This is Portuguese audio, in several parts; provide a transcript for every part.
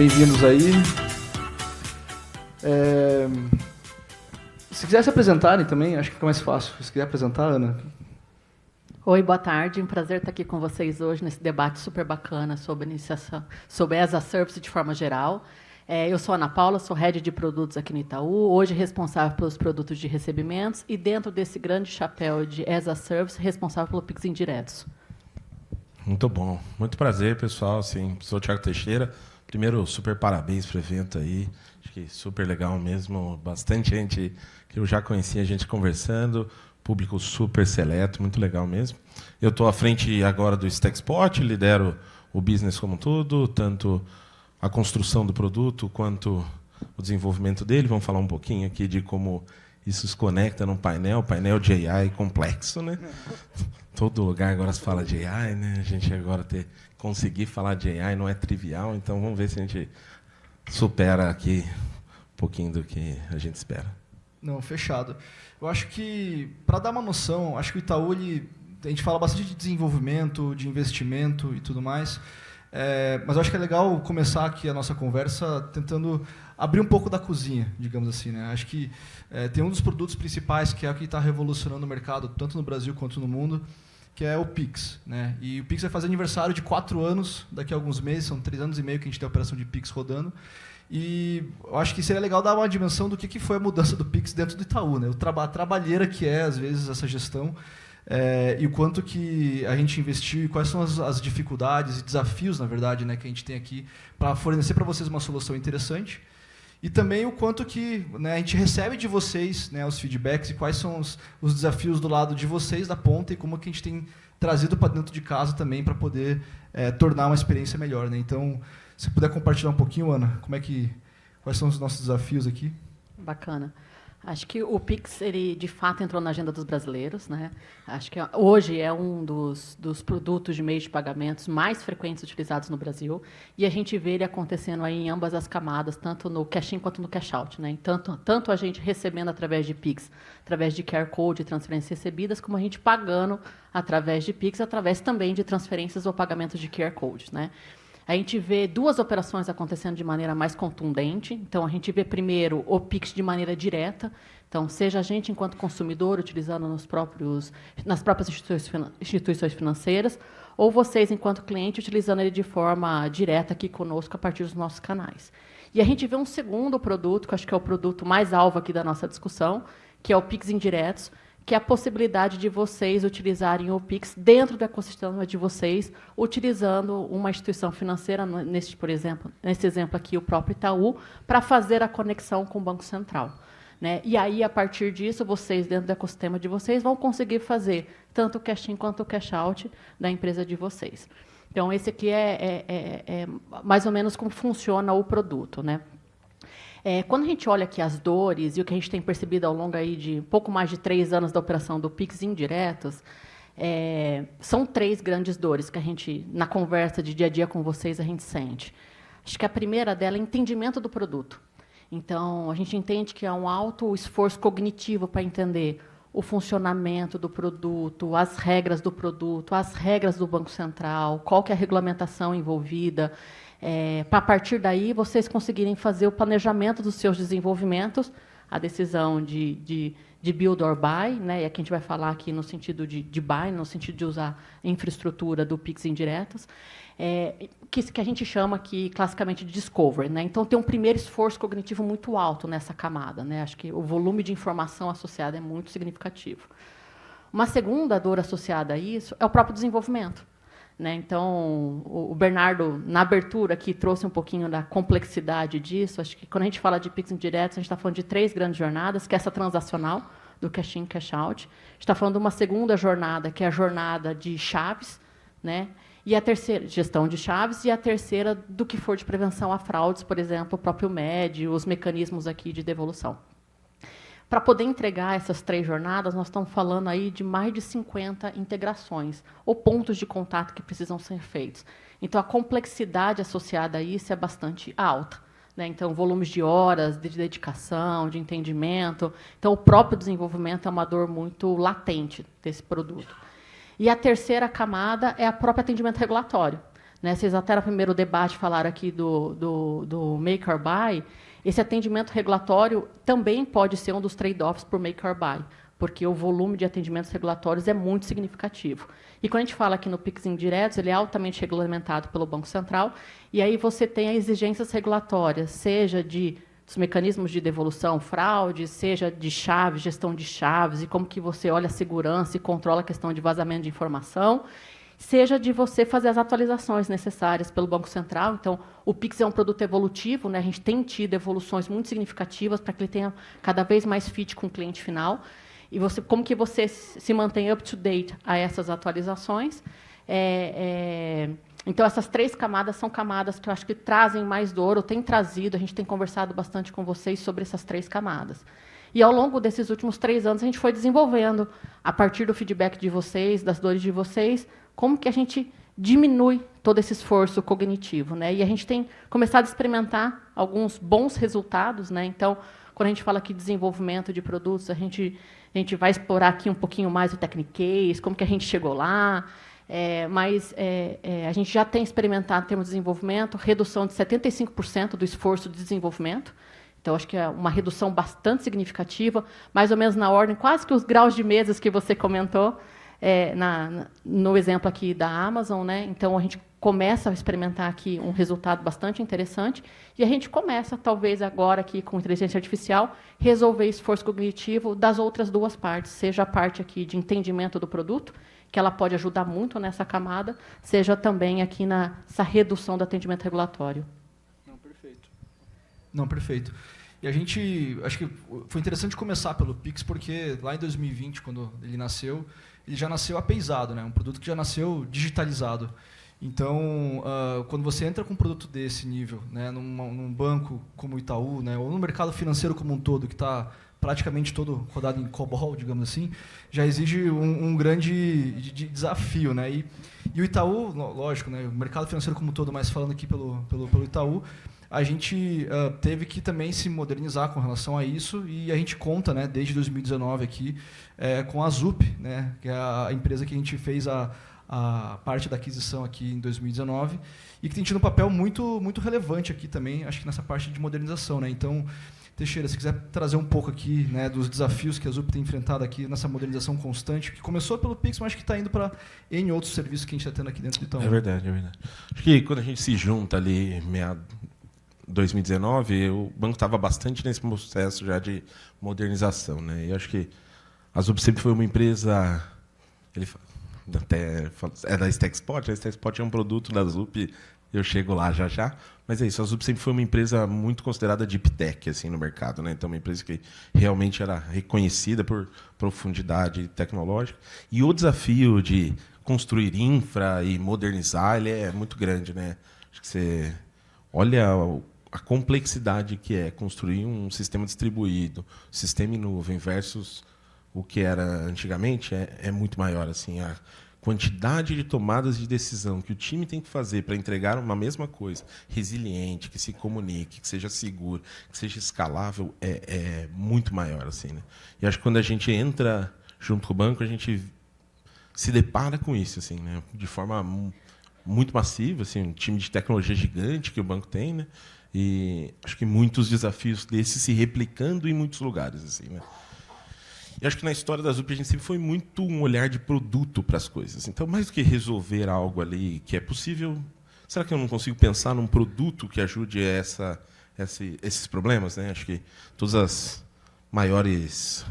bem-vindos aí. Se quiser se apresentarem também, acho que fica mais fácil. Se quiser apresentar, Ana. Oi, boa tarde. Um prazer estar aqui com vocês hoje nesse debate super bacana sobre iniciação, sobre as a Service de forma geral. Eu sou a Ana Paula, sou Head de Produtos aqui no Itaú, hoje responsável pelos produtos de recebimentos e dentro desse grande chapéu de as a Service, responsável pelo Pix indiretos. Muito bom. Muito prazer, pessoal. Sim, sou o Thiago Teixeira. Primeiro, super parabéns para o evento aí. Acho que super legal mesmo. Bastante gente que eu já conhecia, a gente conversando. Público super seleto, muito legal mesmo. Eu estou à frente agora do Stackspot, lidero o business como um todo, tanto a construção do produto quanto o desenvolvimento dele. Vamos falar um pouquinho aqui de como isso se conecta num painel de AI complexo, né? Todo lugar agora se fala de AI, né? A gente agora conseguir falar de AI não é trivial, então vamos ver se a gente supera aqui um pouquinho do que a gente espera. Não, fechado. Eu acho que, para dar uma noção, acho que o Itaú, a gente fala bastante de desenvolvimento, de investimento e tudo mais, mas eu acho que é legal começar aqui a nossa conversa tentando abrir um pouco da cozinha, digamos assim, né? Acho que tem um dos produtos principais que é o que está revolucionando o mercado, tanto no Brasil quanto no mundo, que é o Pix, né? E o Pix vai fazer aniversário de 4 anos, daqui a alguns meses, são 3 anos e meio que a gente tem a operação de Pix rodando. E eu acho que seria legal dar uma dimensão do que foi a mudança do Pix dentro do Itaú, né? A trabalheira que é, às vezes, essa gestão, e o quanto que a gente investiu e quais são as dificuldades e desafios, na verdade, né, que a gente tem aqui para fornecer para vocês uma solução interessante. E também o quanto que, né, a gente recebe de vocês, né, os feedbacks e quais são os desafios do lado de vocês, da ponta, e como que a gente tem trazido para dentro de casa também para poder tornar uma experiência melhor, né? Então, se puder compartilhar um pouquinho, Ana, quais são os nossos desafios aqui? Bacana. Acho que o Pix, ele de fato entrou na agenda dos brasileiros, né? Acho que hoje é um dos produtos de meios de pagamentos mais frequentes utilizados no Brasil, e a gente vê ele acontecendo aí em ambas as camadas, tanto no cash-in quanto no cash-out, né? Tanto a gente recebendo através de Pix, através de QR Code e transferências recebidas, como a gente pagando através de Pix, através também de transferências ou pagamentos de QR Codes, né? A gente vê 2 operações acontecendo de maneira mais contundente. Então, a gente vê primeiro o Pix de maneira direta. Então, seja a gente, enquanto consumidor, utilizando nas próprias instituições financeiras, ou vocês, enquanto cliente, utilizando ele de forma direta aqui conosco, a partir dos nossos canais. E a gente vê um segundo produto, que eu acho que é o produto mais alvo aqui da nossa discussão, que é o Pix indiretos, que é a possibilidade de vocês utilizarem o Pix dentro do ecossistema de vocês, utilizando uma instituição financeira, por exemplo, nesse exemplo aqui, o próprio Itaú, para fazer a conexão com o Banco Central, né? E aí, a partir disso, vocês, dentro do ecossistema de vocês, vão conseguir fazer tanto o cash-in quanto o cash-out da empresa de vocês. Então, esse aqui é mais ou menos como funciona o produto, né? Quando a gente olha aqui as dores e o que a gente tem percebido ao longo aí de pouco mais de 3 anos da operação do Pix indiretos, são 3 grandes dores que a gente, na conversa de dia a dia com vocês, a gente sente. Acho que a primeira dela é entendimento do produto. Então, a gente entende que há um alto esforço cognitivo para entender o funcionamento do produto, as regras do produto, as regras do Banco Central, qual que é a regulamentação envolvida, para, a partir daí, vocês conseguirem fazer o planejamento dos seus desenvolvimentos, a decisão de build or buy, né? E aqui a gente vai falar aqui no sentido de buy, no sentido de usar a infraestrutura do Pix indiretos, que a gente chama aqui, classicamente, de discovery, né? Então, tem um primeiro esforço cognitivo muito alto nessa camada, né? Acho que o volume de informação associada é muito significativo. Uma segunda dor associada a isso é o próprio desenvolvimento, né? Então, o Bernardo, na abertura, aqui, trouxe um pouquinho da complexidade disso. Acho que, quando a gente fala de Pix indiretos, a gente está falando de 3 grandes jornadas, que é essa transacional, do cash-in e cash-out. A gente está falando de uma segunda jornada, que é a jornada de chaves, né? E a terceira, gestão de chaves, e a terceira, do que for de prevenção a fraudes, por exemplo, o próprio MED, os mecanismos aqui de devolução. Para poder entregar essas 3 jornadas, nós estamos falando aí de mais de 50 integrações, ou pontos de contato que precisam ser feitos. Então, a complexidade associada a isso é bastante alta, né? Então, volumes de horas, de dedicação, de entendimento. Então, o próprio desenvolvimento é uma dor muito latente desse produto. E a terceira camada é o próprio atendimento regulatório. né? Vocês até no primeiro debate falaram aqui do make or buy. Esse atendimento regulatório também pode ser um dos trade-offs por make or buy, porque o volume de atendimentos regulatórios é muito significativo. E quando a gente fala aqui no PIX indiretos, ele é altamente regulamentado pelo Banco Central, e aí você tem as exigências regulatórias, seja dos mecanismos de devolução, fraude, seja de chaves, gestão de chaves, e como que você olha a segurança e controla a questão de vazamento de informação, seja de você fazer as atualizações necessárias pelo Banco Central. Então, o PIX é um produto evolutivo, né? A gente tem tido evoluções muito significativas para que ele tenha cada vez mais fit com o cliente final. E como que você se mantém up-to-date a essas atualizações? Então, essas 3 camadas são camadas que eu acho que trazem mais dor, ou têm trazido, a gente tem conversado bastante com vocês sobre essas 3 camadas. E, ao longo desses últimos 3 anos, a gente foi desenvolvendo, a partir do feedback de vocês, das dores de vocês, como que a gente diminui todo esse esforço cognitivo, né? E a gente tem começado a experimentar alguns bons resultados, né? Então, quando a gente fala aqui de desenvolvimento de produtos, a gente vai explorar aqui um pouquinho mais o Technicase, como que a gente chegou lá, mas a gente já tem experimentado, em termos de desenvolvimento, redução de 75% do esforço de desenvolvimento. Então, acho que é uma redução bastante significativa, mais ou menos na ordem, quase que os graus de mesas que você comentou, no exemplo aqui da Amazon, né? Então, a gente começa a experimentar aqui um resultado bastante interessante e a gente começa, talvez agora, aqui com inteligência artificial, resolver esforço cognitivo das outras 2 partes, seja a parte aqui de entendimento do produto, que ela pode ajudar muito nessa camada, seja também aqui nessa redução do atendimento regulatório. Não, perfeito. E a gente, acho que foi interessante começar pelo Pix, porque lá em 2020, quando ele nasceu, ele já nasceu apeisado, né? Um produto que já nasceu digitalizado. Então, quando você entra com um produto desse nível, né, num banco como o Itaú, né, ou no mercado financeiro como um todo, que está praticamente todo rodado em COBOL, digamos assim, já exige um grande desafio, né? E o Itaú, lógico, né, o mercado financeiro como um todo, mas falando aqui pelo Itaú, a gente teve que também se modernizar com relação a isso, e a gente conta, né, desde 2019 aqui, com a ZUP, né, que é a empresa que a gente fez a parte da aquisição aqui em 2019, e que tem tido um papel muito, muito relevante aqui também, acho que nessa parte de modernização, né? Então, Teixeira, se quiser trazer um pouco aqui, né, dos desafios que a ZUP tem enfrentado aqui nessa modernização constante, que começou pelo Pix, mas que está indo para N outros serviços que a gente está tendo aqui dentro do Itaú. É verdade. Acho que quando a gente se junta ali, 2019, o banco estava bastante nesse processo já de modernização, né? E acho que a ZUP sempre foi uma empresa, da Stexport, a Stexport é um produto da ZUP, eu chego lá já, mas é isso, a ZUP sempre foi uma empresa muito considerada deep tech assim, no mercado, né? Então, uma empresa que realmente era reconhecida por profundidade tecnológica, e o desafio de construir infra e modernizar, ele é muito grande, né? Acho que você olha a complexidade que é construir um sistema distribuído, sistema em nuvem versus o que era antigamente, é muito maior. Assim, a quantidade de tomadas de decisão que o time tem que fazer para entregar uma mesma coisa, resiliente, que se comunique, que seja seguro, que seja escalável, é muito maior. Assim, né? E acho que quando a gente entra junto com o banco, a gente se depara com isso, assim, né? De forma muito massiva, assim, um time de tecnologia gigante que o banco tem, né? E acho que muitos desafios desses se replicando em muitos lugares, assim, né? E acho que na história da ZUP a gente sempre foi muito um olhar de produto para as coisas. Então, mais do que resolver algo ali que é possível, será que eu não consigo pensar num produto que ajude esses problemas, né? Acho que todas as maiores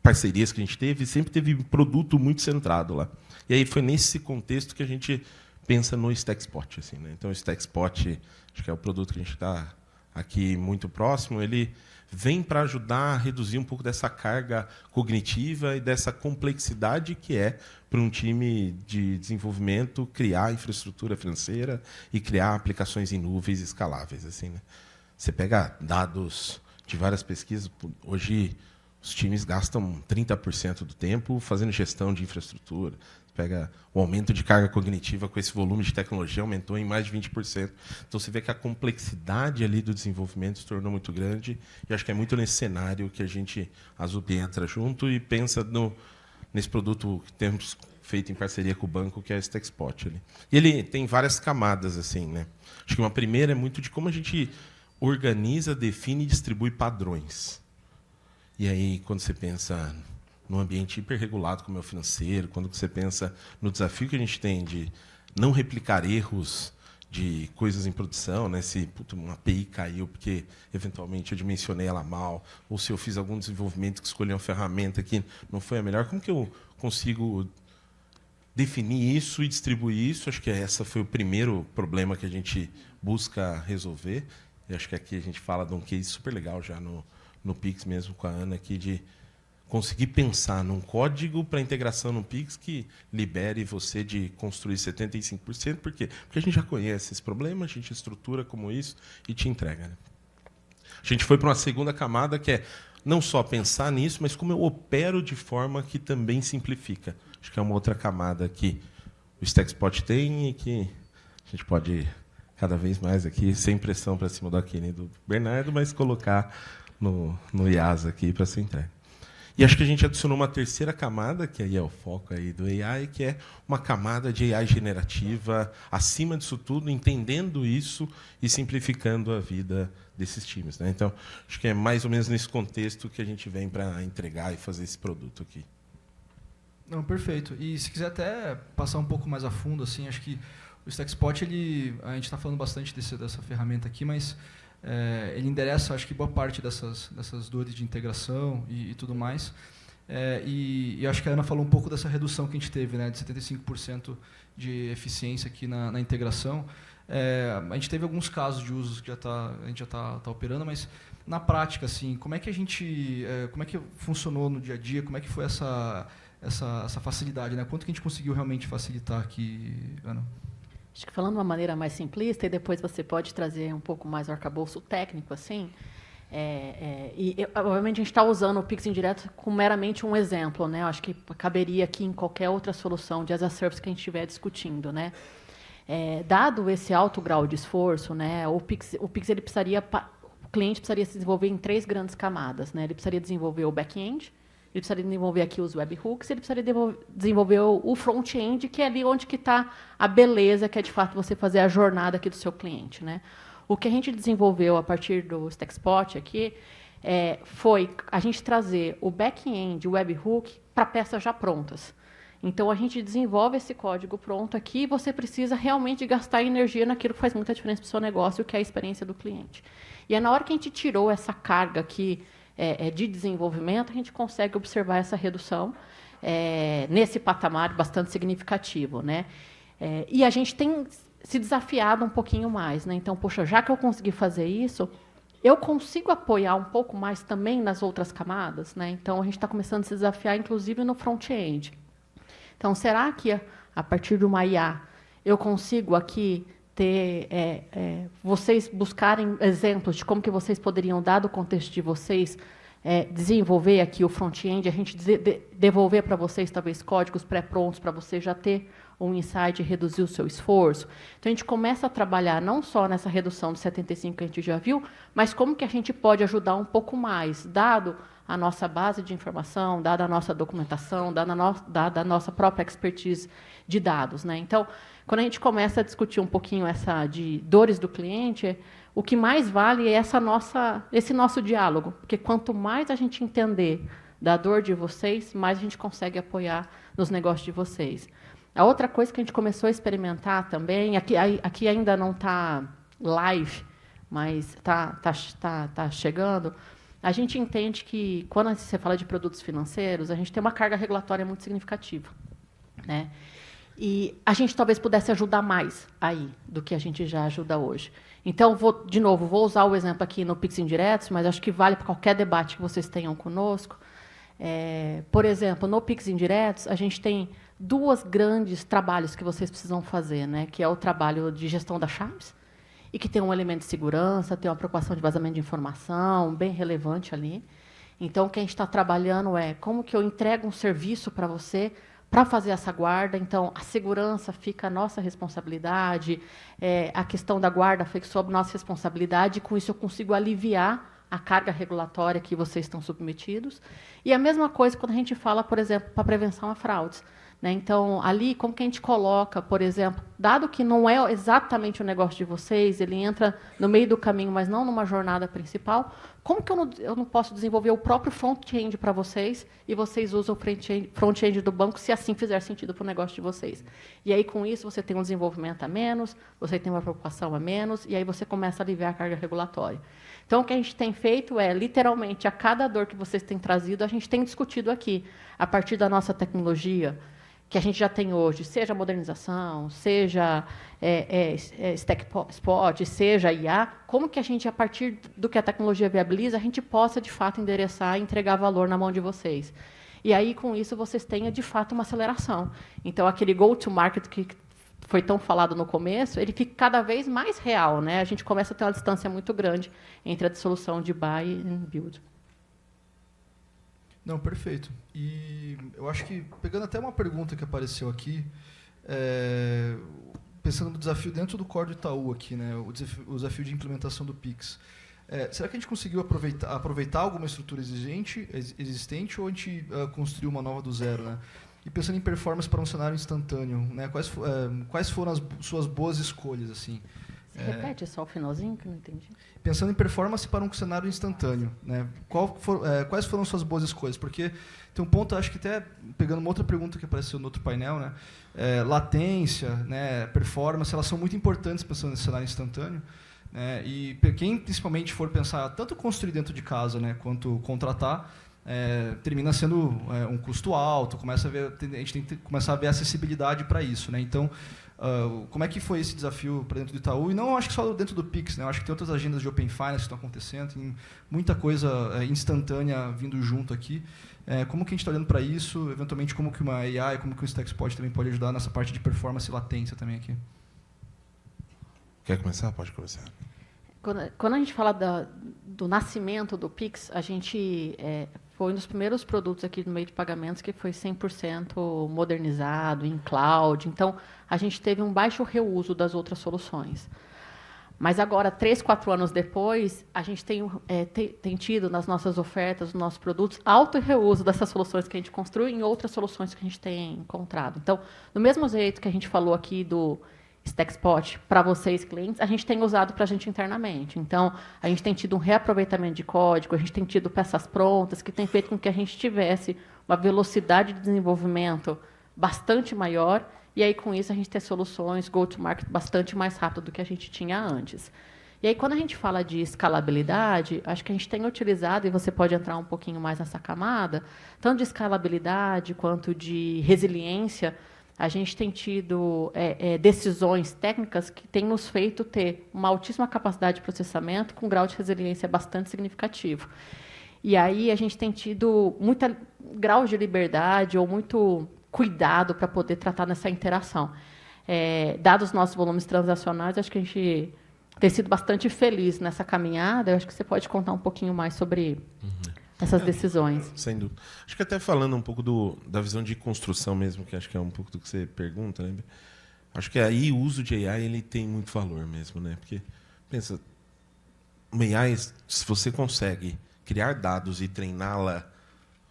parcerias que a gente teve sempre teve um produto muito centrado lá. E aí foi nesse contexto que a gente pensa no Stexport, assim, né? Então, o Stexport, acho que é o produto que a gente está aqui muito próximo, ele vem para ajudar a reduzir um pouco dessa carga cognitiva e dessa complexidade que é para um time de desenvolvimento criar infraestrutura financeira e criar aplicações em nuvens escaláveis. Assim, né? Você pega dados de várias pesquisas, hoje os times gastam 30% do tempo fazendo gestão de infraestrutura. Pega o aumento de carga cognitiva com esse volume de tecnologia aumentou em mais de 20%. Então, você vê que a complexidade ali do desenvolvimento se tornou muito grande, e acho que é muito nesse cenário que a ZUP entra junto e pensa nesse produto que temos feito em parceria com o banco, que é a Stexpot. E ele tem várias camadas, assim, né? Acho que uma primeira é muito de como a gente organiza, define e distribui padrões. E aí, quando você pensa num ambiente hiperregulado como é o financeiro, quando você pensa no desafio que a gente tem de não replicar erros de coisas em produção, né? Se uma API caiu porque eventualmente eu dimensionei ela mal, ou se eu fiz algum desenvolvimento que escolhi uma ferramenta que não foi a melhor, como que eu consigo definir isso e distribuir isso? Acho que esse foi o primeiro problema que a gente busca resolver. E acho que aqui a gente fala de um case super legal já no Pix mesmo com a Ana aqui, de conseguir pensar num código para integração no Pix que libere você de construir 75%. Por quê? Porque a gente já conhece esse problema, a gente estrutura como isso e te entrega. Né? A gente foi para uma segunda camada, que é não só pensar nisso, mas como eu opero de forma que também simplifica. Acho que é uma outra camada que o Stexpot tem e que a gente pode, cada vez mais aqui, sem pressão para cima do Aquino e do Bernardo, mas colocar no IaaS aqui para ser entregue. E acho que a gente adicionou uma terceira camada, que aí é o foco aí do AI, que é uma camada de AI generativa, acima disso tudo, entendendo isso e simplificando a vida desses times. Né? Então, acho que é mais ou menos nesse contexto que a gente vem para entregar e fazer esse produto aqui. Não, perfeito. E se quiser até passar um pouco mais a fundo, assim, acho que o Stexpot, a gente está falando bastante dessa ferramenta aqui, mas ele endereça, acho que, boa parte dessas dores de integração e tudo mais. E acho que a Ana falou um pouco dessa redução que a gente teve, né, de 75% de eficiência aqui na integração. A gente teve alguns casos de usos que a gente já está operando, mas na prática, assim, como é que funcionou no dia a dia? Como é que foi essa facilidade, né? Quanto que a gente conseguiu realmente facilitar aqui, Ana? Acho que falando de uma maneira mais simplista, e depois você pode trazer um pouco mais o arcabouço técnico, assim. Obviamente, a gente está usando o Pix Indireto como meramente um exemplo, né? Eu acho que caberia aqui em qualquer outra solução de as a service que a gente estiver discutindo, né? Dado esse alto grau de esforço, né? O Pix ele precisaria, o cliente precisaria se desenvolver em 3 grandes camadas, né? Ele precisaria desenvolver o back-end, ele precisaria desenvolver aqui os webhooks, ele precisaria desenvolver o front-end, que é ali onde está a beleza, que é, de fato, você fazer a jornada aqui do seu cliente. Né? O que a gente desenvolveu a partir do Stexpot aqui foi a gente trazer o back-end, o webhook, para peças já prontas. Então, a gente desenvolve esse código pronto aqui e você precisa realmente gastar energia naquilo que faz muita diferença para o seu negócio, que é a experiência do cliente. E é na hora que a gente tirou essa carga aqui, de desenvolvimento, a gente consegue observar essa redução nesse patamar bastante significativo. Né? E a gente tem se desafiado um pouquinho mais. Né? Então, poxa, já que eu consegui fazer isso, eu consigo apoiar um pouco mais também nas outras camadas? Né? Então, a gente está começando a se desafiar, inclusive, no front-end. Então, será que, a partir de uma IA, eu consigo aqui ter vocês buscarem exemplos de como que vocês poderiam, dado o contexto de vocês, desenvolver aqui o front-end, a gente devolver para vocês, talvez, códigos pré-prontos para você já ter um insight e reduzir o seu esforço. Então, a gente começa a trabalhar não só nessa redução de 75% que a gente já viu, mas como que a gente pode ajudar um pouco mais, dado a nossa base de informação, dada a nossa documentação, dada a nossa própria expertise de dados. Né? Então, quando a gente começa a discutir um pouquinho essa de dores do cliente, o que mais vale é esse nosso diálogo, porque quanto mais a gente entender da dor de vocês, mais a gente consegue apoiar nos negócios de vocês. A outra coisa que a gente começou a experimentar também, aqui ainda não está live, mas está chegando, a gente entende que, quando você fala de produtos financeiros, a gente tem uma carga regulatória muito significativa. Né? E a gente talvez pudesse ajudar mais aí do que a gente já ajuda hoje. Então, vou usar o exemplo aqui no Pix Indiretos, mas acho que vale para qualquer debate que vocês tenham conosco. Por exemplo, no Pix Indiretos, a gente tem 2 grandes trabalhos que vocês precisam fazer, né? Que é o trabalho de gestão das chaves, e que tem um elemento de segurança, tem uma preocupação de vazamento de informação bem relevante ali. Então, o que a gente está trabalhando é como que eu entrego um serviço para você para fazer essa guarda. Então, a segurança fica a nossa responsabilidade, a questão da guarda fica sob nossa responsabilidade, e com isso eu consigo aliviar a carga regulatória que vocês estão submetidos. E a mesma coisa quando a gente fala, por exemplo, para prevenção a fraudes. né? Então, ali, como que a gente coloca, por exemplo, dado que não é exatamente o negócio de vocês, ele entra no meio do caminho, mas não numa jornada principal, como que eu não posso desenvolver o próprio front-end para vocês e vocês usam o front-end do banco se assim fizer sentido para o negócio de vocês? E aí, com isso, você tem um desenvolvimento a menos, você tem uma preocupação a menos, e aí você começa a aliviar a carga regulatória. Então, o que a gente tem feito é, literalmente, a cada dor que vocês têm trazido, a gente tem discutido aqui, a partir da nossa tecnologia, que a gente já tem hoje, seja modernização, seja Stack Spot, seja IA, como que a gente, a partir do que a tecnologia viabiliza, a gente possa, de fato, endereçar e entregar valor na mão de vocês. E aí, com isso, vocês tenham, de fato, uma aceleração. Então, aquele go-to-market que foi tão falado no começo, ele fica cada vez mais real, né? A gente começa a ter uma distância muito grande entre a solução de buy e build. Não, perfeito. E eu acho que, pegando até uma pergunta que apareceu aqui, pensando no desafio dentro do core do Itaú aqui, né, o desafio de implementação do Pix, será que a gente conseguiu aproveitar alguma estrutura existente ou a gente construiu uma nova do zero, né? E pensando em performance para um cenário instantâneo, né, quais foram as suas boas escolhas, assim? Você repete só o finalzinho que eu não entendi? Pensando em performance para um cenário instantâneo, né? Quais foram suas boas escolhas? Porque tem um ponto, acho que até pegando uma outra pergunta que apareceu no outro painel, né? Latência, né? Performance, elas são muito importantes pensando nesse cenário instantâneo. Né? E quem principalmente for pensar tanto construir dentro de casa, né, quanto contratar, termina sendo um custo alto. A gente tem que começar a ver acessibilidade para isso, né? Então, como é que foi esse desafio para dentro do Itaú? E não acho que só dentro do Pix, né? Eu acho que tem outras agendas de Open Finance que estão acontecendo, tem muita coisa instantânea vindo junto aqui. Como que a gente está olhando para isso? Eventualmente, como que uma AI, como que o Stack Spot também pode ajudar nessa parte de performance e latência também aqui? Quer começar? Pode começar. Quando a gente fala do nascimento do Pix, a gente foi um dos primeiros produtos aqui no meio de pagamentos que foi 100% modernizado, em cloud. Então, a gente teve um baixo reuso das outras soluções. Mas agora, 3, 4 anos depois, a gente tem tido nas nossas ofertas, nos nossos produtos, alto reuso dessas soluções que a gente construiu em outras soluções que a gente tem encontrado. Então, do mesmo jeito que a gente falou aqui do Stack Spot para vocês, clientes, a gente tem usado para a gente internamente. Então, a gente tem tido um reaproveitamento de código, a gente tem tido peças prontas, que tem feito com que a gente tivesse uma velocidade de desenvolvimento bastante maior, e aí, com isso, a gente tem soluções go-to-market bastante mais rápido do que a gente tinha antes. E aí, quando a gente fala de escalabilidade, acho que a gente tem utilizado, e você pode entrar um pouquinho mais nessa camada, tanto de escalabilidade quanto de resiliência. A gente tem tido decisões técnicas que têm nos feito ter uma altíssima capacidade de processamento com um grau de resiliência bastante significativo. E aí a gente tem tido muito grau de liberdade ou muito cuidado para poder tratar nessa interação. Dados os nossos volumes transacionais, acho que a gente tem sido bastante feliz nessa caminhada. Eu acho que você pode contar um pouquinho mais sobre essas decisões. Sem dúvida. Acho que até falando um pouco da visão de construção mesmo, que acho que é um pouco do que você pergunta, né? Acho que aí o uso de AI ele tem muito valor mesmo, né? Porque, pensa, uma AI, se você consegue criar dados e treiná-la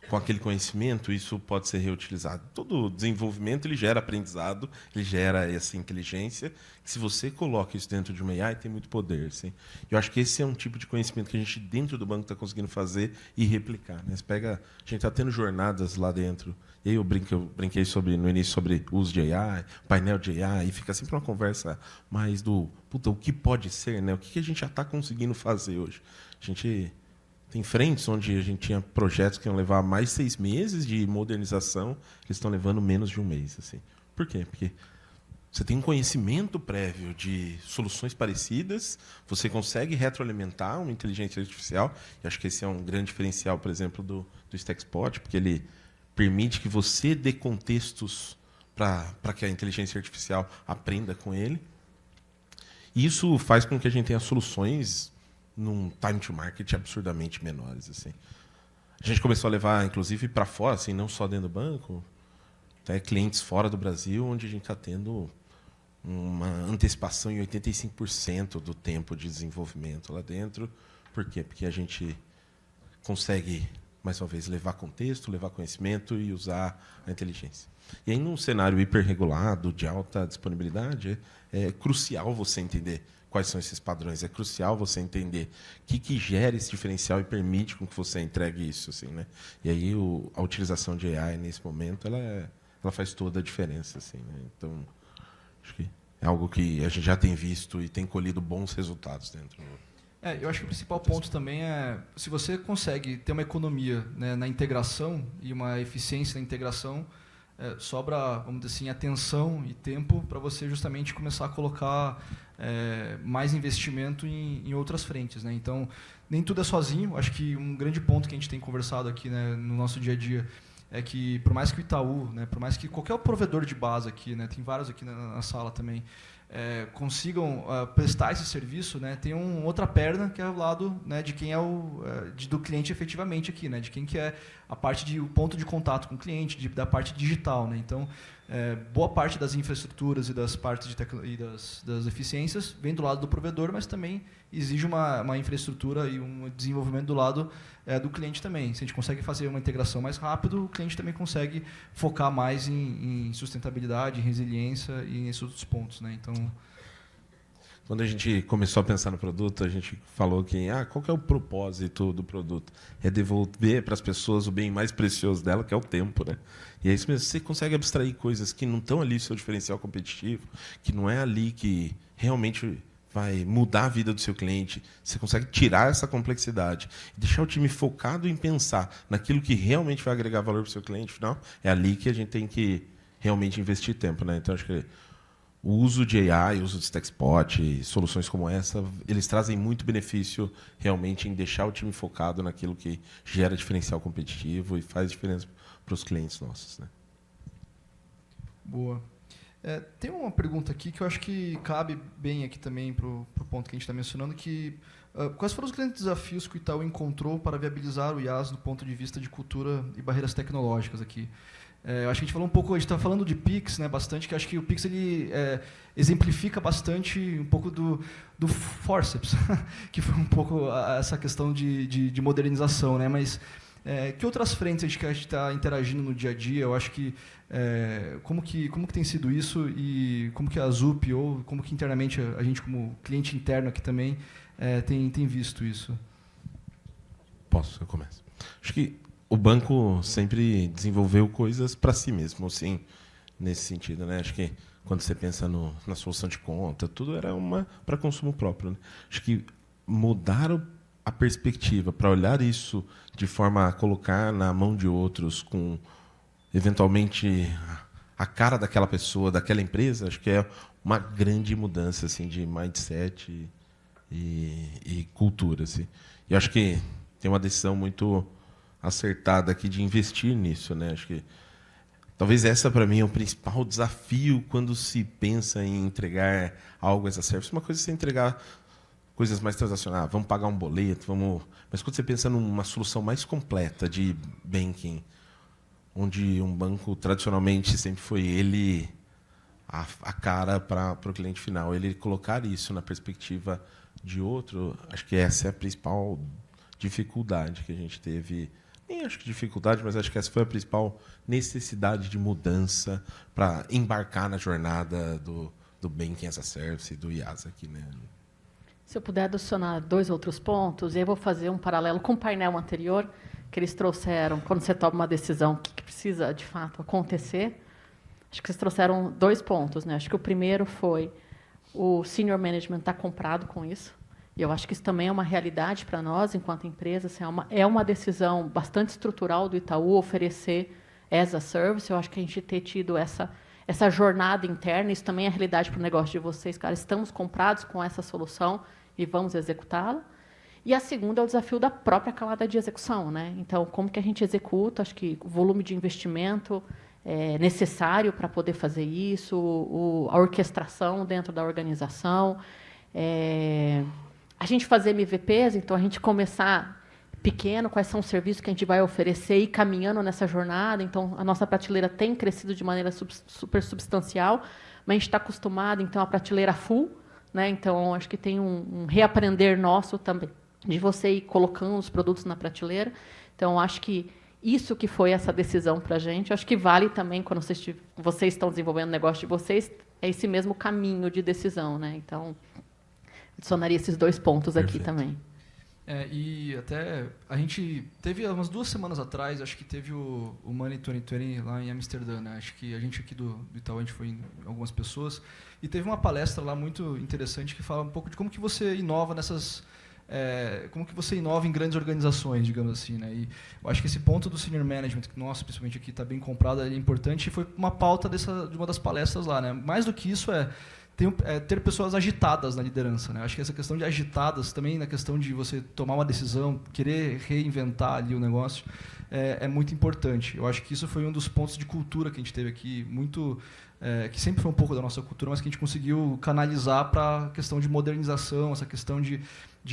com aquele conhecimento, isso pode ser reutilizado. Todo desenvolvimento ele gera aprendizado, ele gera essa inteligência. Se você coloca isso dentro de uma AI, tem muito poder. Assim. Eu acho que esse é um tipo de conhecimento que a gente, dentro do banco, está conseguindo fazer e replicar. Né? A gente está tendo jornadas lá dentro. E aí eu brinquei no início sobre o uso de AI, painel de AI, e fica sempre uma conversa mais do o que pode ser, né? O que a gente já está conseguindo fazer hoje. A gente tem frentes onde a gente tinha projetos que iam levar mais 6 meses de modernização, eles estão levando menos de 1 mês. Assim. Por quê? Porque você tem um conhecimento prévio de soluções parecidas, você consegue retroalimentar uma inteligência artificial, e acho que esse é um grande diferencial, por exemplo, do Stack Spot, porque ele permite que você dê contextos para que a inteligência artificial aprenda com ele. E isso faz com que a gente tenha soluções num time to market absurdamente menores. Assim. A gente começou a levar, inclusive, para fora, assim, não só dentro do banco, até clientes fora do Brasil, onde a gente está tendo uma antecipação em 85% do tempo de desenvolvimento lá dentro. Por quê? Porque a gente consegue mais uma vez, levar contexto, levar conhecimento e usar a inteligência. E aí, num cenário hiperregulado, de alta disponibilidade, é crucial você entender quais são esses padrões. É crucial você entender o que gera esse diferencial e permite com que você entregue isso. Assim, né? E aí, a utilização de AI, nesse momento, ela faz toda a diferença. Assim, né? Então, acho que é algo que a gente já tem visto e tem colhido bons resultados dentro. Eu acho que o principal ponto também é, se você consegue ter uma economia, né, na integração e uma eficiência na integração, sobra, vamos dizer assim, atenção e tempo para você justamente começar a colocar mais investimento em outras frentes. Né? Então, nem tudo é sozinho. Acho que um grande ponto que a gente tem conversado aqui, né, no nosso dia a dia é que, por mais que o Itaú, né, por mais que qualquer provedor de base aqui, né, tem vários aqui na sala também, consigam prestar esse serviço, né, tem outra perna que é o lado, né, de quem é do cliente efetivamente aqui, né, de quem que é a parte o ponto de contato com o cliente, da parte digital, né. Então, boa parte das infraestruturas e das partes das eficiências vem do lado do provedor, mas também exige uma infraestrutura e um desenvolvimento do lado do cliente também. Se a gente consegue fazer uma integração mais rápido, o cliente também consegue focar mais em sustentabilidade, em resiliência e nesses outros pontos, né. Então, quando a gente começou a pensar no produto, a gente falou que qual que é o propósito do produto? É devolver para as pessoas o bem mais precioso dela, que é o tempo. Né? E é isso mesmo. Você consegue abstrair coisas que não estão ali no seu diferencial competitivo, que não é ali que realmente vai mudar a vida do seu cliente. Você consegue tirar essa complexidade e deixar o time focado em pensar naquilo que realmente vai agregar valor para o seu cliente final. É ali que a gente tem que realmente investir tempo. Né? Então, acho que o uso de AI, o uso de StackSpot, soluções como essa, eles trazem muito benefício realmente em deixar o time focado naquilo que gera diferencial competitivo e faz diferença para os clientes nossos. Né? Boa. Tem uma pergunta aqui que eu acho que cabe bem aqui também para o ponto que a gente está mencionando, que quais foram os grandes desafios que o Itaú encontrou para viabilizar o IaaS do ponto de vista de cultura e barreiras tecnológicas aqui? Acho que a gente falou um pouco, a gente está falando de Pix, né, bastante, que acho que o Pix ele exemplifica bastante um pouco do forceps, que foi um pouco essa questão de modernização, né, mas que outras frentes a gente está interagindo no dia a dia? Eu acho que como que tem sido isso e como que a ZUP ou como que internamente a gente como cliente interno aqui também tem visto isso? Eu começo. Acho que o banco sempre desenvolveu coisas para si mesmo, assim, nesse sentido, né? Acho que quando você pensa na solução de conta, tudo era para consumo próprio. Né? Acho que mudar a perspectiva para olhar isso de forma a colocar na mão de outros, com eventualmente a cara daquela pessoa, daquela empresa, acho que é uma grande mudança assim de mindset e cultura, assim. E acho que tem uma decisão muito acertada aqui de investir nisso, né? Acho que talvez essa para mim é o principal desafio quando se pensa em entregar algo as a service. Uma coisa é você entregar coisas mais transacionais, vamos pagar um boleto, mas quando você pensa numa solução mais completa de banking, onde um banco tradicionalmente sempre foi ele a cara para o cliente final, ele colocar isso na perspectiva de outro, acho que essa é a principal dificuldade que a gente teve. Nem acho que dificuldade, mas acho que essa foi a principal necessidade de mudança para embarcar na jornada do Banking as a Service e do IaaS aqui, né? Se eu puder adicionar 2 outros pontos, eu vou fazer um paralelo com o painel anterior, que eles trouxeram, quando você toma uma decisão que precisa, de fato, acontecer. Acho que eles trouxeram 2 pontos. Né? Acho que o primeiro foi o senior management está comprado com isso. E eu acho que isso também é uma realidade para nós, enquanto empresa. Assim, é uma decisão bastante estrutural do Itaú oferecer as a service. Eu acho que a gente ter tido essa jornada interna, isso também é realidade para o negócio de vocês. Cara, estamos comprados com essa solução e vamos executá-la. E a segunda é o desafio da própria camada de execução. Né? Então, como que a gente executa? Acho que o volume de investimento necessário para poder fazer isso, a orquestração dentro da organização, a gente fazer MVPs, então a gente começar pequeno, quais são os serviços que a gente vai oferecer e ir caminhando nessa jornada. Então, a nossa prateleira tem crescido de maneira super substancial, mas a gente está acostumado, então, a prateleira full. Né? Então, acho que tem um reaprender nosso também. de você ir colocando os produtos na prateleira. Então, acho que isso que foi essa decisão para a gente, acho que vale também quando vocês estão desenvolvendo o negócio de vocês, é esse mesmo caminho de decisão, né? Então, adicionaria esses 2 pontos aqui também. E até a gente teve umas 2 semanas atrás, acho que teve o Money 2020 lá em Amsterdã, né? Acho que a gente aqui do Itaú, a gente foi em algumas pessoas, e teve uma palestra lá muito interessante que fala um pouco de como que você inova como que você inova em grandes organizações, digamos assim, né? E eu acho que esse ponto do senior management, que nosso, principalmente aqui, está bem comprado, é importante, e foi uma pauta de uma das palestras lá, né? Mais do que isso ter pessoas agitadas na liderança, né? Acho que essa questão de agitadas também, na questão de você tomar uma decisão, querer reinventar ali o negócio, é muito importante. Eu acho que isso foi um dos pontos de cultura que a gente teve aqui, que sempre foi um pouco da nossa cultura, mas que a gente conseguiu canalizar para a questão de modernização, essa questão de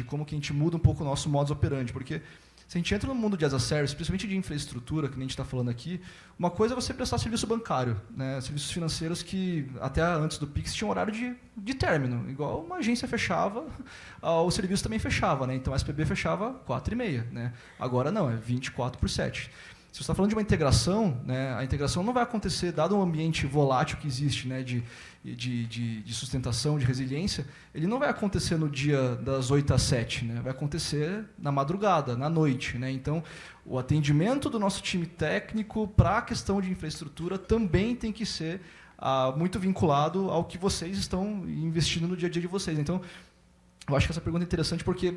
como que a gente muda um pouco o nosso modus operandi, porque se a gente entra no mundo de as a service, principalmente de infraestrutura, que nem a gente está falando aqui, uma coisa é você prestar serviço bancário, né? Serviços financeiros que até antes do Pix tinham horário de término. Igual uma agência fechava, o serviço também fechava, né? Então a SPB fechava 4h30. Né? Agora não, é 24/7. Se você está falando de uma integração, né, a integração não vai acontecer, dado o ambiente volátil que existe, né, de sustentação, de resiliência, ele não vai acontecer no dia das 8 às 7, né, vai acontecer na madrugada, na noite. Né, então, o atendimento do nosso time técnico para a questão de infraestrutura também tem que ser muito vinculado ao que vocês estão investindo no dia a dia de vocês. Então, eu acho que essa pergunta é interessante porque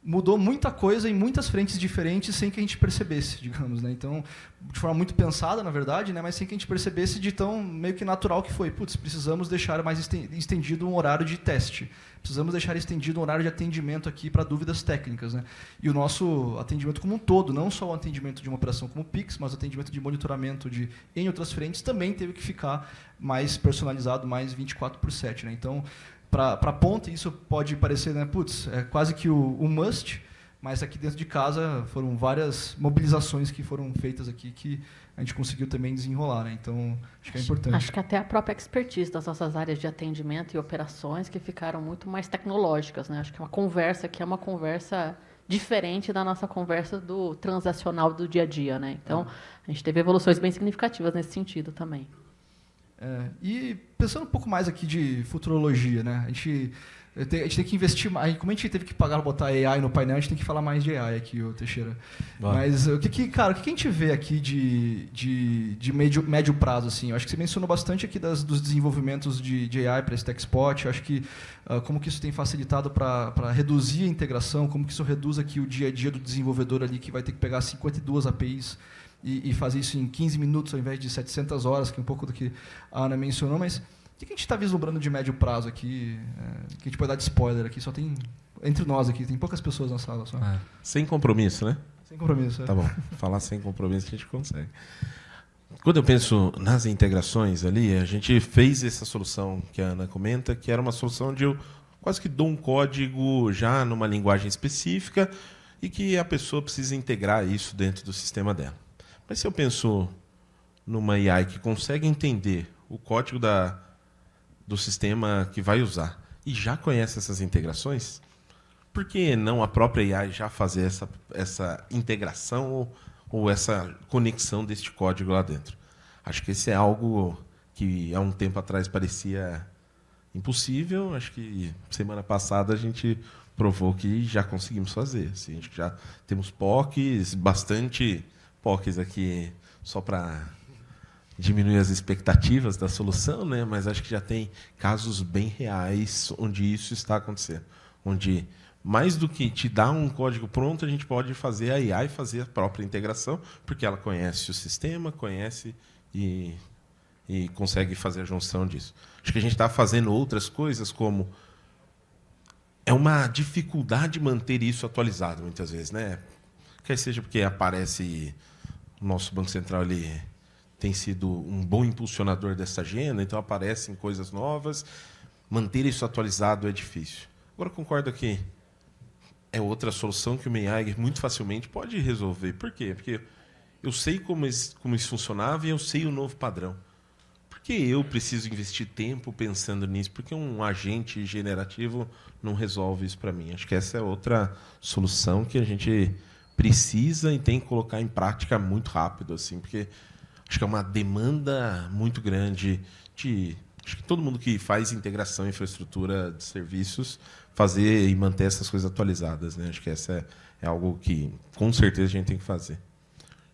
mudou muita coisa em muitas frentes diferentes sem que a gente percebesse, digamos, né? Então, de forma muito pensada, na verdade, né? Mas sem que a gente percebesse de tão meio que natural que foi. Putz, precisamos deixar mais estendido um horário de teste. Precisamos deixar estendido um horário de atendimento aqui para dúvidas técnicas, né? E o nosso atendimento como um todo, não só o atendimento de uma operação como o Pix, mas o atendimento de monitoramento em outras frentes também teve que ficar mais personalizado, mais 24/7, né? Então, para a ponta, isso pode parecer, né, putz, é quase que o must, mas aqui dentro de casa foram várias mobilizações que foram feitas aqui que a gente conseguiu também desenrolar. Né? Então, acho que é importante. Acho que até a própria expertise das nossas áreas de atendimento e operações que ficaram muito mais tecnológicas. Né? Acho que uma conversa aqui é uma conversa diferente da nossa conversa do transacional do dia a dia. Né? Então, a gente teve evoluções bem significativas nesse sentido também. E pensando um pouco mais aqui de futurologia, né? A gente tem que investir mais. Como a gente teve que pagar para botar AI no painel, a gente tem que falar mais de AI aqui, Teixeira. Mas o que a gente vê aqui de médio prazo? Assim? Eu acho que você mencionou bastante aqui dos desenvolvimentos de AI para esse TechSpot. Eu acho que como que isso tem facilitado para reduzir a integração, como que isso reduz aqui o dia a dia do desenvolvedor ali que vai ter que pegar 52 APIs e fazer isso em 15 minutos ao invés de 700 horas, que é um pouco do que a Ana mencionou, mas o que a gente está vislumbrando de médio prazo aqui, que a gente pode dar de spoiler aqui, só tem, entre nós aqui, tem poucas pessoas na sala só. Sem compromisso, né? Sem compromisso, Tá bom, falar sem compromisso a gente consegue. Quando eu penso nas integrações ali, a gente fez essa solução que a Ana comenta, que era uma solução onde eu quase que dou um código já numa linguagem específica e que a pessoa precisa integrar isso dentro do sistema dela. Mas se eu penso numa AI que consegue entender o código do sistema que vai usar e já conhece essas integrações, por que não a própria AI já fazer essa integração ou essa conexão deste código lá dentro? Acho que esse é algo que há um tempo atrás parecia impossível. Acho que semana passada a gente provou que já conseguimos fazer. Assim, a gente já temos POCs, bastante POCs aqui só para diminuir as expectativas da solução, né? Mas acho que já tem casos bem reais onde isso está acontecendo. Onde, mais do que te dar um código pronto, a gente pode fazer a AI fazer a própria integração, porque ela conhece o sistema, conhece e consegue fazer a junção disso. Acho que a gente está fazendo outras coisas, como é uma dificuldade manter isso atualizado, muitas vezes, né? Quer seja porque aparece o nosso Banco Central, ele tem sido um bom impulsionador dessa agenda, então aparecem coisas novas. Manter isso atualizado é difícil. Agora, concordo que é outra solução que o AI muito facilmente pode resolver. Por quê? Porque eu sei como isso funcionava e eu sei o novo padrão. Por que eu preciso investir tempo pensando nisso? Porque um agente generativo não resolve isso para mim. Acho que essa é outra solução que a gente precisa e tem que colocar em prática muito rápido, assim, porque acho que é uma demanda muito grande de... Acho que todo mundo que faz integração, infraestrutura de serviços, fazer e manter essas coisas atualizadas, né? Acho que essa é algo que, com certeza, a gente tem que fazer.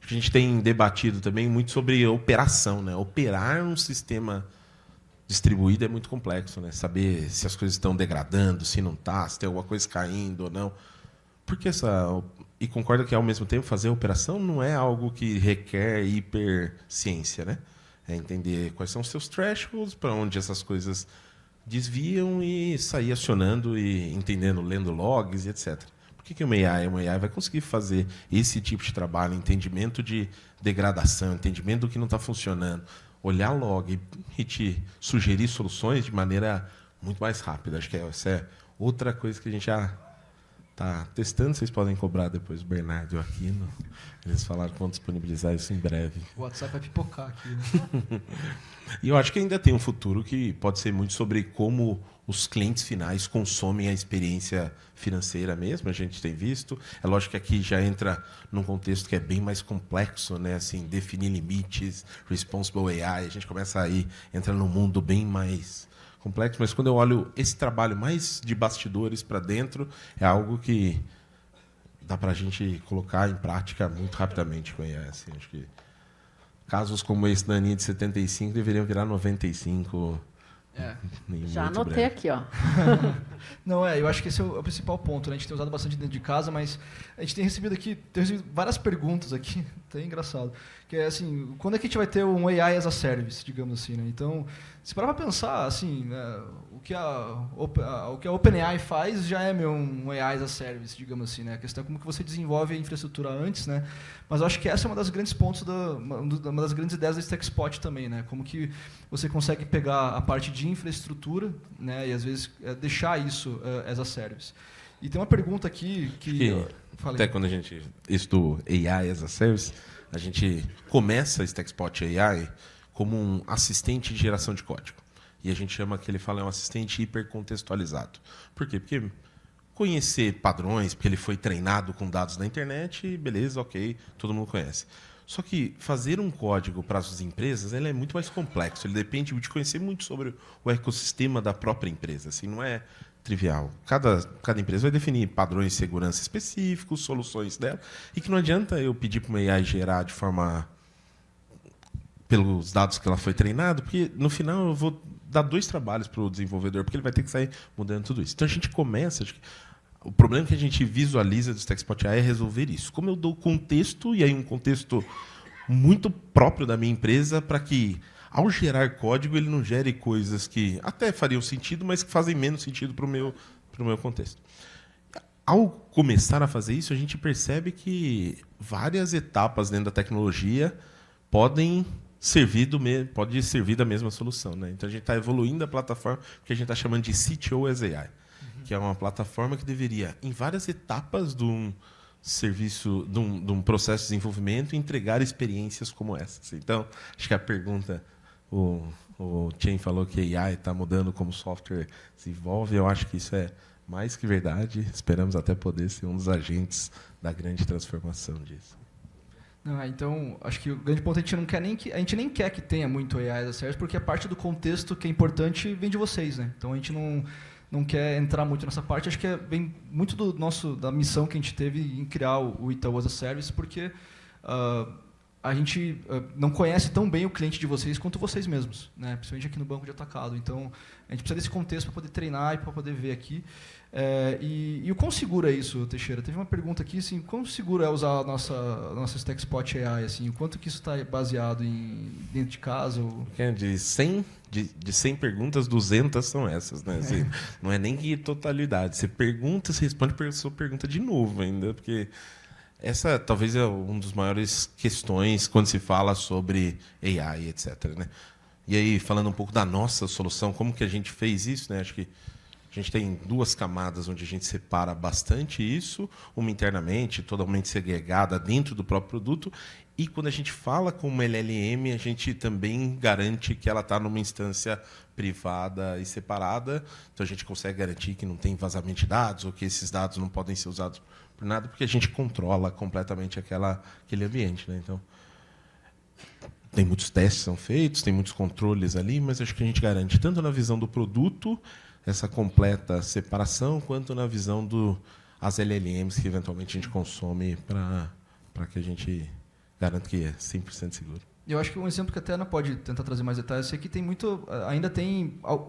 A gente tem debatido também muito sobre operação, né? Operar um sistema distribuído é muito complexo, né? Saber se as coisas estão degradando, se não está, se tem alguma coisa caindo ou não. Porque e concordo que, ao mesmo tempo, fazer a operação não é algo que requer hiperciência, né? É entender quais são os seus thresholds, para onde essas coisas desviam e sair acionando e entendendo, lendo logs e etc. Por que uma AI vai conseguir fazer esse tipo de trabalho, entendimento de degradação, entendimento do que não está funcionando, olhar log e te sugerir soluções de maneira muito mais rápida? Acho que essa é outra coisa que a gente já está testando. Vocês podem cobrar depois o Bernardo e o Aquino. Eles falaram que vão disponibilizar isso em breve. O WhatsApp vai pipocar aqui, né? E eu acho que ainda tem um futuro que pode ser muito sobre como os clientes finais consomem a experiência financeira mesmo. A gente tem visto. É lógico que aqui já entra num contexto que é bem mais complexo, né? Assim, definir limites, responsible AI. A gente começa aí entra num mundo bem mais complexo, mas quando eu olho esse trabalho mais de bastidores para dentro, é algo que dá para a gente colocar em prática muito rapidamente com a AI. Assim, acho que casos como esse da Aninha de 75 deveriam virar 95. Já anotei aqui, ó. Não, eu acho que esse é o principal ponto, né? A gente tem usado bastante dentro de casa, mas a gente tem recebido várias perguntas aqui, até engraçado, que é assim, quando é que a gente vai ter um AI as a service, digamos assim, né? Então, se parar para pensar, assim, né, o que a OpenAI faz já é um AI as a service, digamos assim, né? A questão é como que você desenvolve a infraestrutura antes, né? Mas eu acho que essa é uma das grandes pontos, uma das grandes ideias da StackSpot também, né? Como que você consegue pegar a parte de infraestrutura, né? E às vezes deixar isso as a service. E tem uma pergunta aqui que até quando a gente estuda AI as a service, a gente começa a StackSpot AI como um assistente de geração de código. E a gente chama que ele fala é um assistente hipercontextualizado. Por quê? Porque conhecer padrões, porque ele foi treinado com dados da internet, beleza, ok, todo mundo conhece. Só que fazer um código para as empresas ele é muito mais complexo. Ele depende de conhecer muito sobre o ecossistema da própria empresa. Assim, não é trivial. Cada empresa vai definir padrões de segurança específicos, soluções dela, e que não adianta eu pedir para uma AI gerar de forma pelos dados que ela foi treinada, porque no final eu vou dar 2 trabalhos para o desenvolvedor, porque ele vai ter que sair mudando tudo isso. Então a gente começa, acho que o problema que a gente visualiza do StackSpot AI é resolver isso. Como eu dou contexto, e aí um contexto muito próprio da minha empresa, para que, ao gerar código, ele não gere coisas que até fariam sentido, mas que fazem menos sentido para o meu contexto. Ao começar a fazer isso, a gente percebe que várias etapas dentro da tecnologia podem pode servir da mesma solução, né? Então a gente está evoluindo a plataforma que a gente está chamando de CTO as AI, que é uma plataforma que deveria, em várias etapas de um serviço, de um processo de desenvolvimento, entregar experiências como essas. Então, acho que a pergunta, o Chen falou que a AI está mudando como o software se desenvolve, eu acho que isso é mais que verdade. Esperamos até poder ser um dos agentes da grande transformação disso. Não, então, acho que o grande ponto é que a gente nem quer que tenha muito AI as a service, porque a parte do contexto que é importante vem de vocês, né? Então a gente não quer entrar muito nessa parte. Acho que vem muito da missão que a gente teve em criar o Itaú as a Service, porque a gente não conhece tão bem o cliente de vocês quanto vocês mesmos, né? Principalmente aqui no banco de atacado. Então, a gente precisa desse contexto para poder treinar e para poder ver aqui. E o quão seguro é isso, Teixeira? Teve uma pergunta aqui, assim, quão seguro é usar a nossa StackSpot AI? Assim, o quanto que isso está baseado dentro de casa? De 100 perguntas, 200 são essas, né? Assim, não é nem que totalidade. Você pergunta, você responde a sua pergunta de novo ainda, porque essa talvez é uma das maiores questões quando se fala sobre AI, etc., né? E aí, falando um pouco da nossa solução, como que a gente fez isso, né? Acho que A gente tem 2 camadas onde a gente separa bastante isso, uma internamente, totalmente segregada dentro do próprio produto, e quando a gente fala com uma LLM, a gente também garante que ela está numa instância privada e separada, então a gente consegue garantir que não tem vazamento de dados ou que esses dados não podem ser usados por nada, porque a gente controla completamente aquele ambiente, né? Então, tem muitos testes que são feitos, tem muitos controles ali, mas acho que a gente garante tanto na visão do produto essa completa separação, quanto na visão das LLMs que eventualmente a gente consome para que a gente garanta que é 100% seguro. Eu acho que um exemplo que até Ana pode tentar trazer mais detalhes é que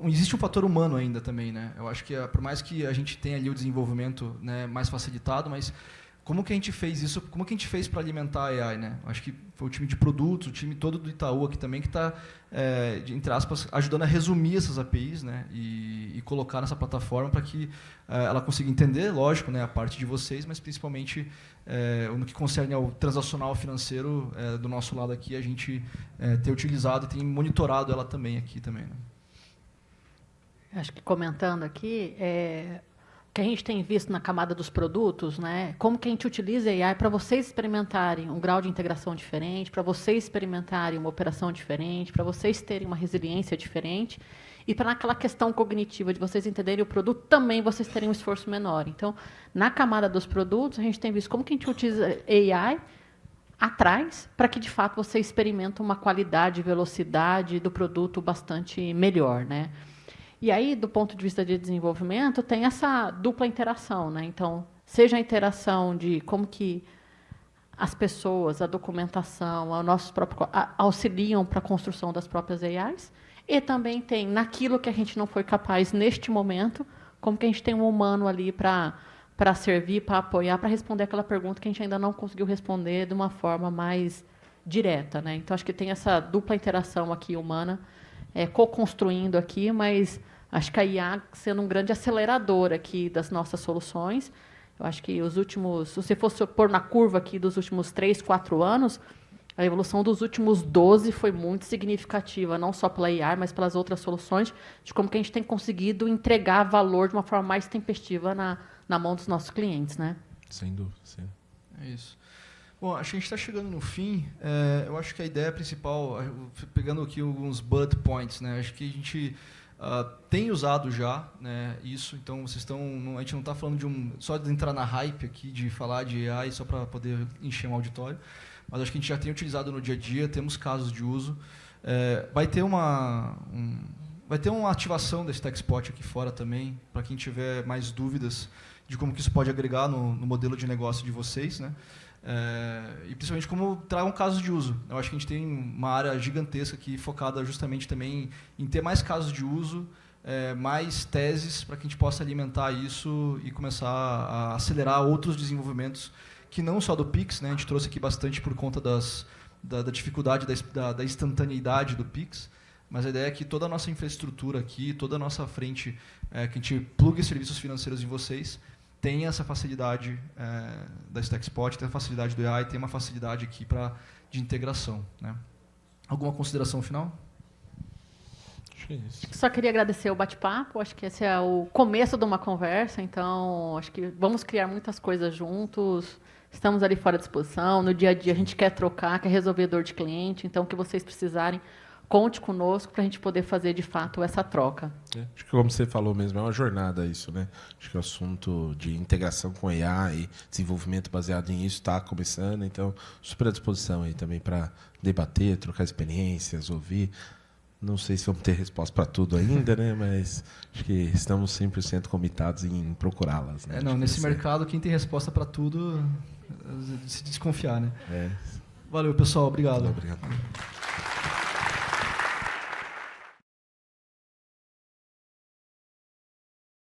existe um fator humano ainda também, né? Eu acho que por mais que a gente tenha ali o desenvolvimento, né, mais facilitado, mas como que a gente fez isso? Como que a gente fez para alimentar a AI, né? Acho que foi o time de produtos, o time todo do Itaú aqui também que está, entre aspas, ajudando a resumir essas APIs, né? E colocar nessa plataforma para que ela consiga entender, lógico, né, a parte de vocês, mas principalmente no que concerne ao transacional financeiro do nosso lado aqui, a gente ter utilizado e tem monitorado ela também aqui também, né? Acho que comentando aqui, que a gente tem visto na camada dos produtos, né? Como que a gente utiliza a AI para vocês experimentarem um grau de integração diferente, para vocês experimentarem uma operação diferente, para vocês terem uma resiliência diferente e para naquela questão cognitiva de vocês entenderem o produto, também vocês terem um esforço menor. Então, na camada dos produtos, a gente tem visto como que a gente utiliza AI atrás para que, de fato, você experimente uma qualidade e velocidade do produto bastante melhor, né? E aí, do ponto de vista de desenvolvimento, tem essa dupla interação, né? Então, seja a interação de como que as pessoas, a documentação, o nosso próprio auxiliam para a construção das próprias AIs, e também tem naquilo que a gente não foi capaz neste momento, como que a gente tem um humano ali para servir, para apoiar, para responder aquela pergunta que a gente ainda não conseguiu responder de uma forma mais direta, né? Então, acho que tem essa dupla interação aqui humana, co-construindo aqui, mas acho que a IA sendo um grande acelerador aqui das nossas soluções. Eu acho que os últimos, se você fosse pôr na curva aqui dos últimos 3, 4 anos, a evolução dos últimos 12 foi muito significativa, não só pela IA, mas pelas outras soluções, de como que a gente tem conseguido entregar valor de uma forma mais tempestiva na mão dos nossos clientes, né? Sem dúvida, sim. É isso. Bom, acho que a gente está chegando no fim. Eu acho que a ideia principal, pegando aqui alguns bullet points, né? Acho que a gente tem usado já, né, isso. Então, a gente não está falando só de entrar na hype aqui, de falar de AI só para poder encher um auditório, mas acho que a gente já tem utilizado no dia a dia, temos casos de uso. Vai ter uma ativação desse TechSpot aqui fora também, para quem tiver mais dúvidas de como que isso pode agregar no modelo de negócio de vocês, né? E principalmente como tragam casos de uso. Eu acho que a gente tem uma área gigantesca aqui focada justamente também em ter mais casos de uso, mais teses para que a gente possa alimentar isso e começar a acelerar outros desenvolvimentos que não só do Pix, né? A gente trouxe aqui bastante por conta da dificuldade da instantaneidade do Pix, mas a ideia é que toda a nossa infraestrutura aqui, toda a nossa frente, que a gente plugue serviços financeiros em vocês, tem essa facilidade da TechSpot, tem a facilidade do AI, tem uma facilidade aqui de integração, né? Alguma consideração final? Acho que é isso. Só queria agradecer o bate-papo, acho que esse é o começo de uma conversa, então acho que vamos criar muitas coisas juntos, estamos ali fora à disposição, no dia a dia a gente quer trocar, quer resolver dor de cliente, então o que vocês precisarem, conte conosco para a gente poder fazer, de fato, essa troca. Acho que, como você falou mesmo, é uma jornada isso, né? Acho que o assunto de integração com AI e desenvolvimento baseado em isso está começando, então, super à disposição aí também para debater, trocar experiências, ouvir. Não sei se vamos ter resposta para tudo ainda, né? Mas acho que estamos 100% comitados em procurá-las, né? Nesse mercado, quem tem resposta para tudo, se desconfiar, né? É. Valeu, pessoal. Obrigado. Obrigado.